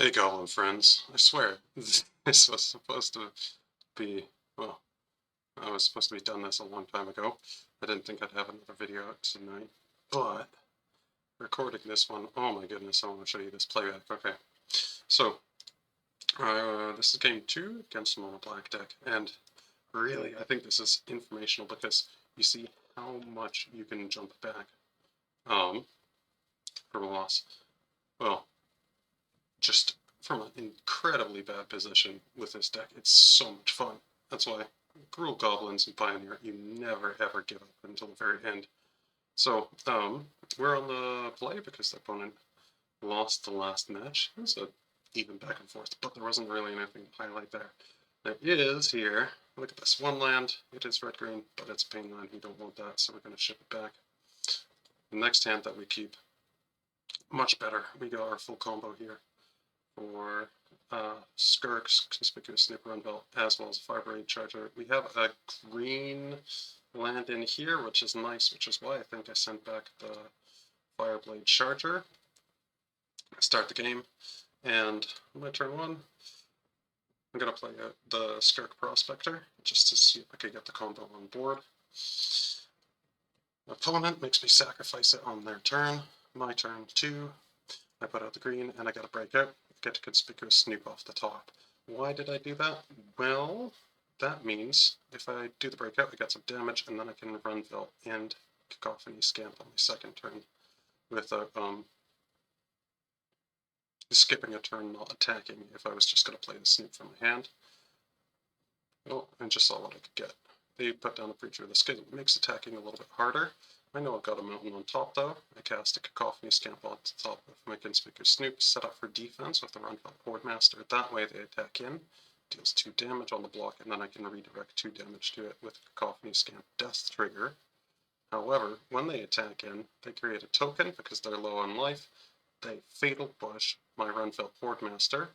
Hey Goblin friends, I swear, this was supposed to be, well, I was supposed to be done this a long time ago. I didn't think I'd have another video out tonight, but recording this one, oh my goodness, I want to show you this playback. Okay, so this is game 2 against a mono black deck, and really I think this is informational because you see how much you can jump back from a loss. Well, just from an incredibly bad position with this deck. It's so much fun. That's why Gruul Goblins and Pioneer, you never ever give up until the very end. So, we're on the play because the opponent lost the last match. It was a even back and forth, but there wasn't really anything to highlight there. There is here, look at this, one land, it is red-green, but it's a pain land, we don't want that, so we're going to ship it back. The next hand that we keep, much better, we got our full combo here. For Skirk's Conspicuous Snipper Unbelt, as well as a Fireblade Charger. We have a green land in here, which is nice, which is why I think I sent back the Fireblade Charger. Start the game, and on my turn 1, I'm going to play out the Skirk Prospector, just to see if I can get the combo on board. Opponent makes me sacrifice it on their turn. My turn 2, I put out the green, and I get a breakout. Get a Conspicuous Snoop off the top. Why did I do that? Well, that means if I do the breakout, I get some damage, and then I can Runville and Cacophony Scamp on my second turn without skipping a turn, not attacking if I was just going to play the Snoop from my hand. Well, I just saw what I could get. They put down a Preacher of the Skin. It makes attacking a little bit harder. I know I've got a mountain on top though. I cast a Cacophony Scamp on top with my Conspicuous Snoop, set up for defense with the Runville Boardmaster. That way they attack in, deals 2 damage on the block, and then I can redirect 2 damage to it with Cacophony Scamp Death Trigger. However, when they attack in, they create a token because they're low on life. They Fatal Push my Runville Boardmaster.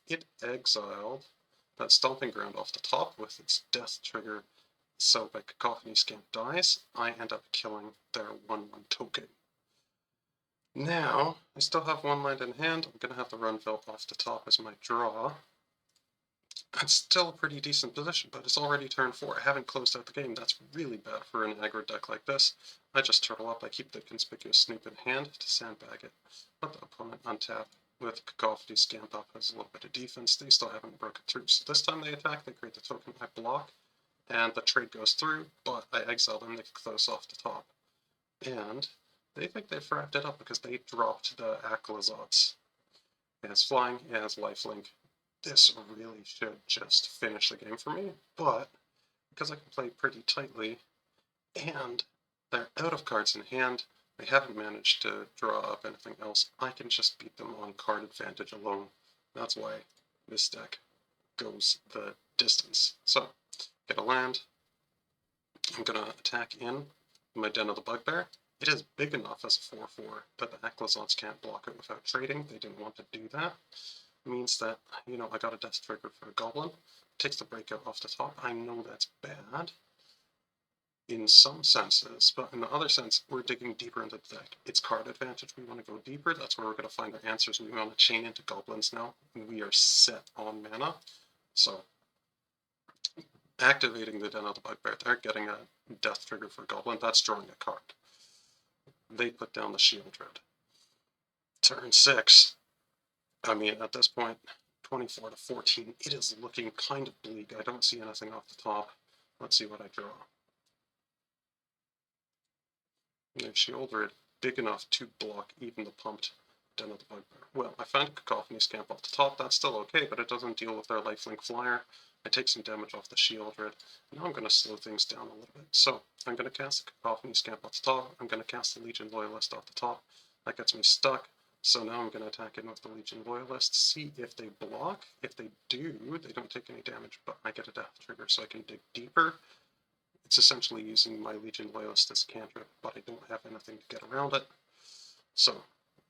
It exiled that Stomping Ground off the top with its Death Trigger. So by Cacophony Scamp dies, I end up killing their 1/1 token. Now, I still have 1 land in hand. I'm going to have the Runville off the top as my draw. That's still a pretty decent position, but it's already turn 4. I haven't closed out the game. That's really bad for an aggro deck like this. I just turtle up. I keep the Conspicuous Snoop in hand to sandbag it. Let the opponent untap with Cacophony Scamp up as a little bit of defense. They still haven't broken through. So this time they attack, they create the token, I block, and the trade goes through, but I exile them, they close off the top. And they think they've wrapped it up because they dropped the Aklizots. It has flying, it has lifelink. This really should just finish the game for me, but because I can play pretty tightly, and they're out of cards in hand, they haven't managed to draw up anything else, I can just beat them on card advantage alone. That's why this deck goes the distance. So, get a land. I'm going to attack in my Den of the Bugbear. It is big enough as a 4/4 that the Aklizots can't block it without trading. They didn't want to do that. It means that, I got a Death Trigger for a Goblin. Takes the breakout off the top. I know that's bad in some senses, but in the other sense, we're digging deeper into the deck. It's card advantage. We want to go deeper. That's where we're going to find our answers. We want to chain into Goblins now. And we are set on mana. So, activating the Den of the Bugbear, they're getting a Death Trigger for Goblin. That's drawing a card. They put down the Shieldred. Turn 6. I mean, at this point, 24 to 14, it is looking kind of bleak. I don't see anything off the top. Let's see what I draw. The Shieldred, big enough to block even the pumped Den of the Bugbear. Well, I found a Cacophony Scamp off the top. That's still okay, but it doesn't deal with their lifelink flyer. I take some damage off the Shieldred. Now I'm going to slow things down a little bit. So, I'm going to cast the Cacophony Scamp off the top. I'm going to cast the Legion Loyalist off the top. That gets me stuck. So now I'm going to attack in with the Legion Loyalist, see if they block. If they do, they don't take any damage, but I get a Death Trigger so I can dig deeper. It's essentially using my Legion Loyalist as a cantrip, but I don't have anything to get around it. So,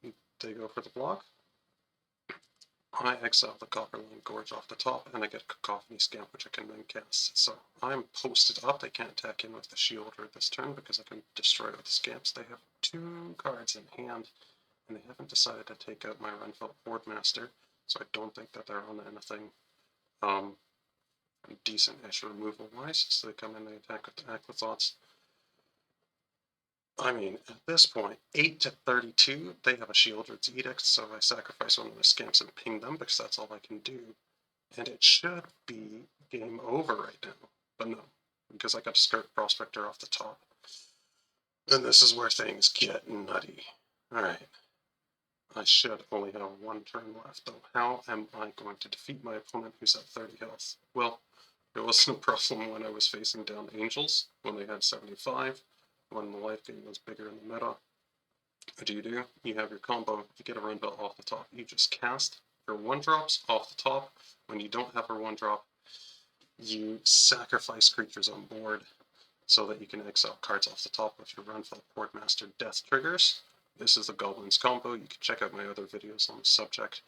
they go for the block. I exile the Copperline Gorge off the top, and I get a Cacophony Scamp, which I can then cast. So I'm posted up. They can't attack in with the Shieldred this turn because I can destroy with the Scamps. They have 2 cards in hand, and they haven't decided to take out my Runville Boardmaster. so I don't think that they're on anything decent-ish removal-wise, so they come in and they attack with the Aquathots. I mean, at this point, 8 to 32, they have a Shieldred's Edict, so I sacrifice one of the Scamps and ping them, because that's all I can do. And it should be game over right now, but no, because I got to skirt Prospector off the top. And this is where things get nutty. Alright. I should only have one turn left, though. How am I going to defeat my opponent who's at 30 health? Well, it wasn't a problem when I was facing down Angels, when they had 75, when the life gain was bigger in the meta. What do? You have your combo, you get a run belt off the top. You just cast your 1-drops off the top. When you don't have a 1-drop, you sacrifice creatures on board so that you can exile cards off the top with your Runfell Portmaster Death triggers. This is the Goblins combo. You can check out my other videos on the subject.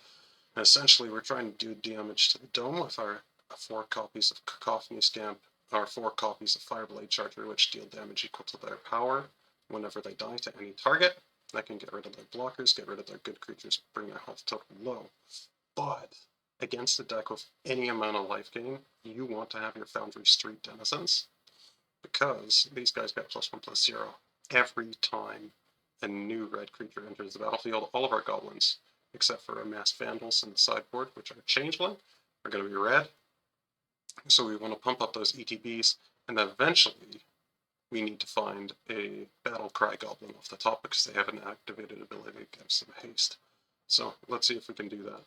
And essentially, we're trying to do damage to the dome with our 4 copies of Cacophony Scamp, our 4 copies of Fireblade Charger, which deal damage equal to their power whenever they die to any target. That can get rid of their blockers, get rid of their good creatures, bring their health total low. But against a deck with any amount of life gain, you want to have your Foundry Street Denizens, because these guys get +1/+0 every time a new red creature enters the battlefield. All of our goblins, except for our masked vandals in the sideboard, which are changeling, are going to be red. So we want to pump up those ETBs, and then eventually we need to find a battle cry goblin off the top because they have an activated ability that gives them haste. So let's see if we can do that.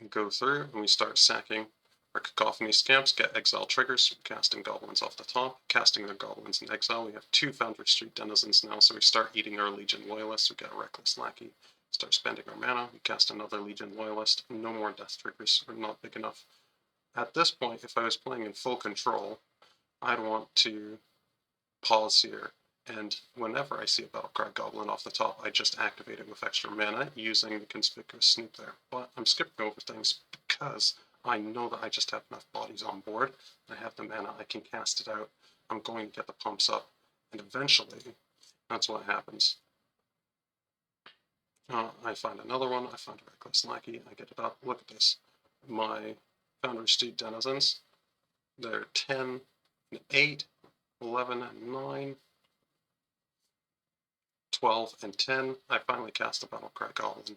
We go through and we start sacking our Cacophony Scamps, get exile triggers, casting goblins off the top, casting their goblins in exile. We have 2 Foundry Street Denizens now, so we start eating our Legion Loyalists. We get a Reckless Lackey, start spending our mana, we cast another Legion Loyalist, no more death triggers, are not big enough. At this point, if I was playing in full control, I'd want to pause here, and whenever I see a Battlecry Goblin off the top, I just activate it with extra mana using the Conspicuous Snoop there. But I'm skipping over things because I know that I just have enough bodies on board. I have the mana, I can cast it out. I'm going to get the pumps up, and eventually, that's what happens. I find another one, I find a Reckless Lackey, I get it up. Look at this. My Foundry Street Denizens, they're 10 and 8, 11 and 9, 12 and 10. I finally cast the Battlecry Goblin.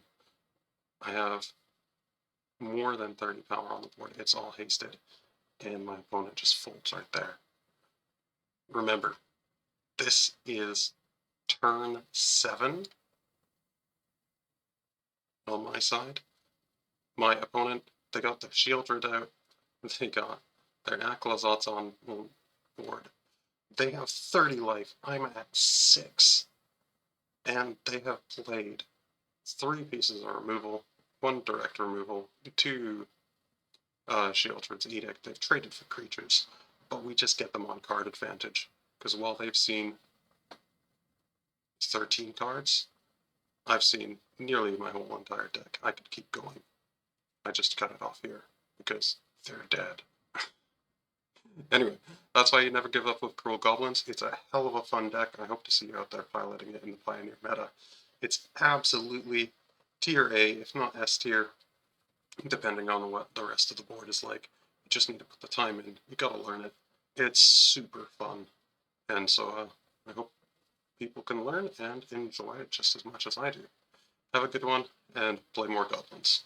I have more than 30 power on the board. It's all hasted, and my opponent just folds right there. Remember, this is turn 7 on my side. My opponent, they got their Shieldred out, they got their Aquathots on board. They have 30 life, I'm at 6. And they have played 3 pieces of removal, 1 direct removal, 2 Shieldred's Edict. They've traded for creatures, but we just get them on card advantage, because while they've seen 13 cards, I've seen nearly my whole entire deck. I could keep going. I just cut it off here, because they're dead. Anyway, that's why you never give up with Gruul Goblins. It's a hell of a fun deck. I hope to see you out there piloting it in the Pioneer meta. It's absolutely tier A, if not S tier, depending on what the rest of the board is like. You just need to put the time in. You gotta learn it. It's super fun. And so I hope people can learn and enjoy it just as much as I do. Have a good one, and play more Goblins.